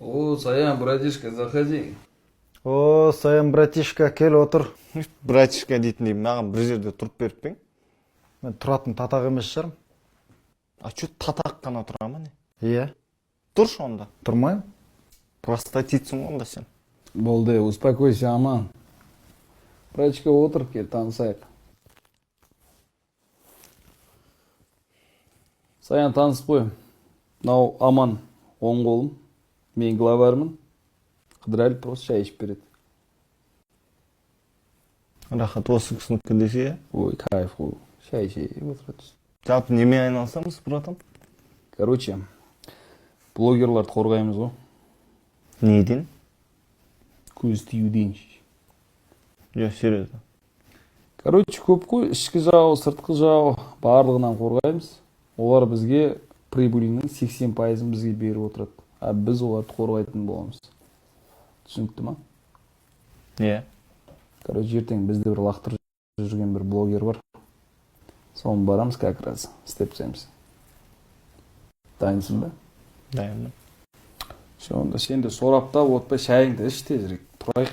О, Саян, братишка, заходи. О, Саян братишка, кел отыр. Братишка дейтіндей маған бір жерде тұрып беріп пең. Мен тұратын татақ емес шығармын. А чё татақ қана тұра ма не? Иә, Тұршы онда. тұрмаймын. Простатитсің онда сен. Болды, успокойся, Аман. Братишка, отыр, кел, танысайық. Саян, таныс қой. Мынау Аман, оң қолым. Мен главармын. Қыдырәлі просто шай ішіп береді. Рахат осы кісінікі десе, Ой, кайф қой. Шай ішіп отырады. жалпы немен айналысамыз, братан? Короче, блогерларды қорғаймыз ғой. Неден? Көз тиюден. Серьезно. Короче, көп қой, ішкі жау, сыртқы жау, барлығынан қорғаймыз. Олар бізге прибылінің 80%-ын бізге беріп отырады. А біз оларды қорғайтын боламыз. Түсінікті ма? Иә. Короче, ертең бізді бір лақтырып жүрген бір блогер бар. Соны барамыз как раз, істеп тастаймыз. Дайынсың ба? Дайынмын. Онда сен де сораптап отпай шайыңды іш тезірек. Тұрайық.